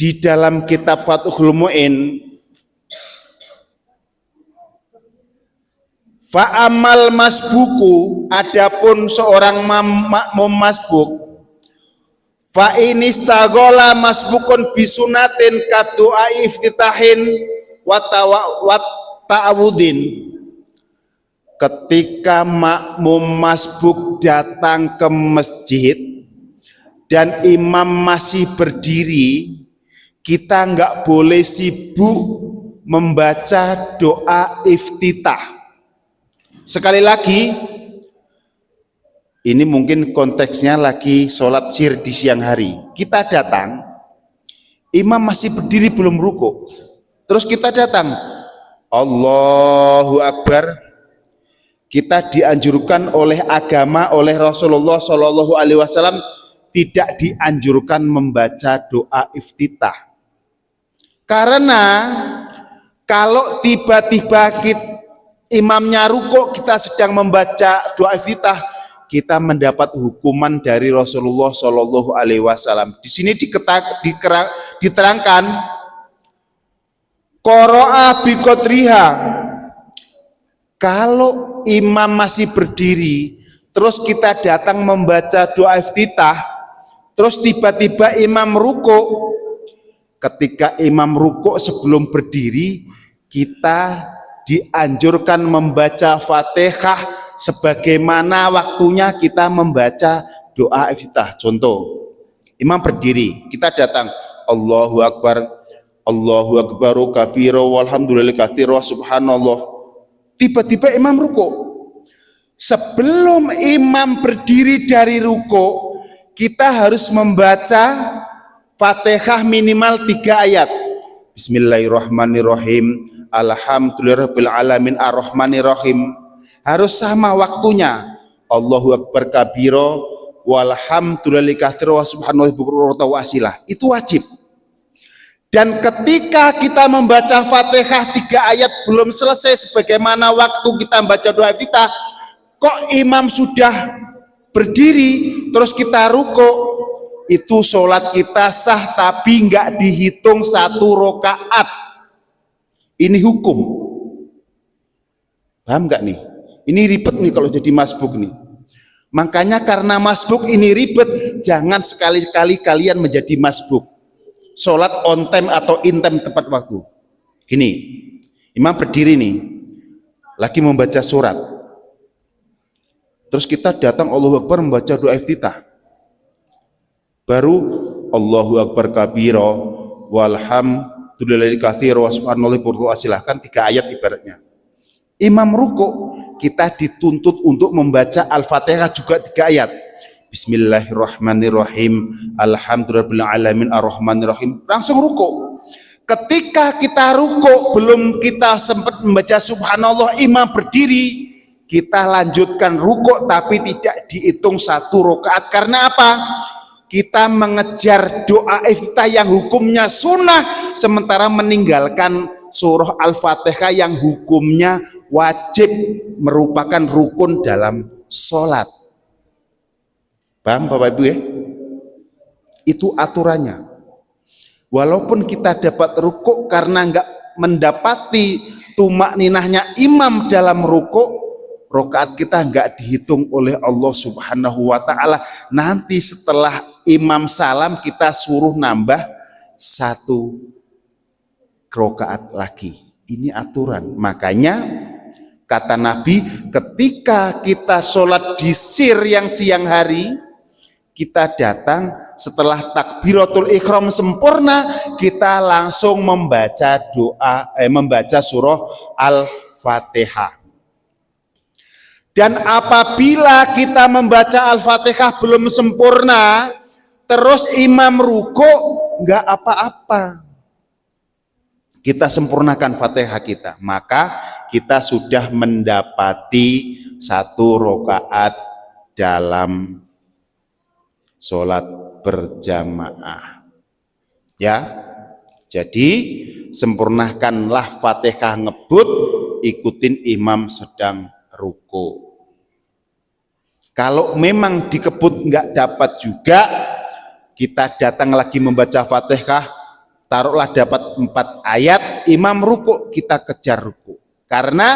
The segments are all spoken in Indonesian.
di dalam kitab Fathul Mu'in, fa'amal masbuku, adapun seorang makmum masbuk, fa inistagola masbukun bisunatin kadu'a iftitahin wa ta'awudin. Ketika makmum masbuk datang ke masjid dan imam masih berdiri, kita nggak boleh sibuk membaca doa iftitah. Sekali lagi, ini mungkin konteksnya lagi sholat sir di siang hari. Kita datang, imam masih berdiri belum ruku. Terus kita datang, Allahu Akbar. Kita dianjurkan oleh agama, oleh Rasulullah Shallallahu Alaihi Wasallam tidak dianjurkan membaca doa iftitah. Karena kalau tiba-tiba imamnya ruku, kita sedang membaca doa iftitah, kita mendapat hukuman dari Rasulullah Shallallahu Alaihi Wasallam. Di sini diterangkan, qoro'a biqadriha, kalau imam masih berdiri, terus kita datang membaca doa iftitah, terus tiba-tiba imam ruku. Ketika imam ruku sebelum berdiri, kita dianjurkan membaca Fatihah sebagaimana waktunya kita membaca doa iftitah. Contoh, imam berdiri, kita datang, Allahu Akbar kabira walhamdulillahi katsira subhanallah. Tiba-tiba imam ruku. Sebelum imam berdiri dari ruku, kita harus membaca Fatihah minimal 3 ayat. Bismillahirrahmanirrahim, alhamdulillahirabbil alamin arrahmanirrahim. Harus sama waktunya. Allahu Akbar kabira walhamdulillahi katsira wa subhanallahi bukratan wa asilah. Itu wajib. Dan ketika kita membaca Fatihah 3 ayat belum selesai sebagaimana waktu kita membaca doa iftitah, kok imam sudah berdiri terus kita ruku, itu sholat kita sah tapi nggak dihitung 1 rakaat. Ini hukum. Paham nggak nih? Ini ribet nih kalau jadi masbuk nih. Makanya karena masbuk ini ribet, jangan sekali-kali kalian menjadi masbuk. Sholat on time atau in time tepat waktu. Gini, imam berdiri nih, lagi membaca surat. Terus kita datang Allahu Akbar membaca doa iftitah. Baru Allahu Akbar kabira walhamdulillahi katsira wa subhanallahi bukratan wa asilah. Kan 3 ayat ibaratnya. Imam ruku, kita dituntut untuk membaca Al-Fatihah juga 3 ayat. Bismillahirrahmanirrahim, alhamdulillahirabbil alamin arrahmanirrahim. Langsung ruku. Ketika kita ruku, belum kita sempat membaca subhanallah, imam berdiri, kita lanjutkan ruku tapi tidak dihitung 1 rakaat. Karena apa? Kita mengejar doa iftitah yang hukumnya sunnah, sementara meninggalkan surah Al-Fatihah yang hukumnya wajib, merupakan rukun dalam sholat. Paham Bapak Ibu ya? Itu aturannya. Walaupun kita dapat ruku karena enggak mendapati tumak ninahnya imam dalam ruku, rakaat kita enggak dihitung oleh Allah Subhanahu wa taala. Nanti setelah imam salam kita suruh nambah 1 rakaat lagi. Ini aturan. Makanya kata Nabi, ketika kita sholat di sir yang siang hari, kita datang setelah takbiratul ihram sempurna, kita langsung membaca membaca surah Al-Fatihah. Dan apabila kita membaca Al-Fatihah belum sempurna, terus imam ruku, enggak apa-apa. Kita sempurnakan Fatihah kita, maka kita sudah mendapati 1 rakaat dalam sholat berjamaah. Ya, jadi sempurnakanlah Fatihah ngebut, ikutin imam sedang ruku. Kalau memang dikebut nggak dapat juga, kita datang lagi membaca Fatihah, taruhlah dapat 4 ayat, imam ruku, kita kejar ruku. Karena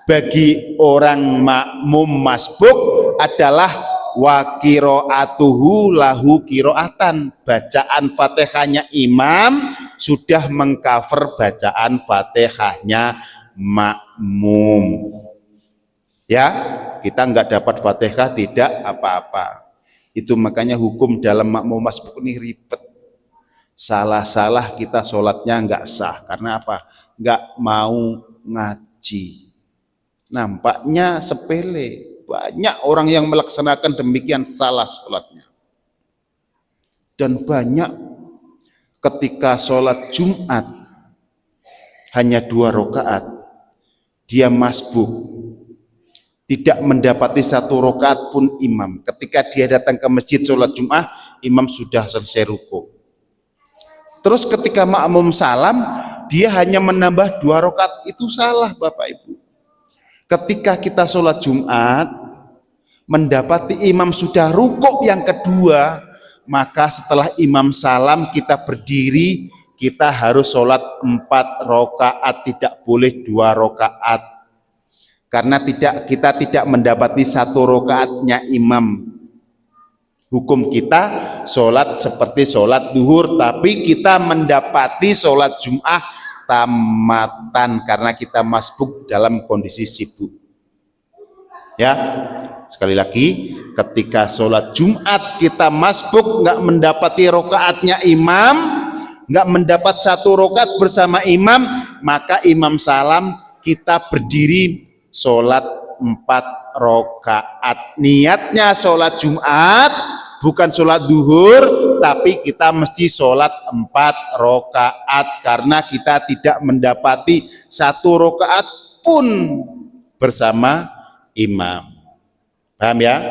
bagi orang makmum masbuk adalah wa qiraatuhu lahu qiraatan, bacaan Fatihahnya imam sudah mengcover bacaan Fatihahnya makmum. Ya, kita nggak dapat Fatihah tidak apa-apa. Itu makanya hukum dalam makmum masbuk ini ribet. Salah-salah kita sholatnya nggak sah. Karena apa? Nggak mau ngaji. Nampaknya sepele. Banyak orang yang melaksanakan demikian salah sholatnya. Dan banyak ketika sholat Jumat hanya 2 rakaat, dia masbuk, tidak mendapati 1 rakaat pun imam. Ketika dia datang ke masjid sholat Jumat, imam sudah selesai ruku. Terus ketika makmum salam, dia hanya menambah 2 rakaat, itu salah Bapak Ibu. Ketika kita sholat Jumat, mendapati imam sudah rukuk yang kedua, maka setelah imam salam kita berdiri, kita harus sholat 4 rakaat, tidak boleh 2 rakaat. Karena kita tidak mendapati 1 rakaatnya imam. Hukum kita sholat seperti sholat duhur, tapi kita mendapati sholat Jum'ah tamatan karena kita masbuk dalam kondisi sibuk. Ya, sekali lagi, ketika sholat Jumat kita masbuk, nggak mendapati rokaatnya imam, nggak mendapat 1 rokaat bersama imam, maka imam salam, kita berdiri sholat 4 rokaat. Niatnya sholat Jumat, bukan sholat duhur, tapi kita mesti sholat 4 rokaat karena kita tidak mendapati 1 rokaat pun bersama imam. Paham ya?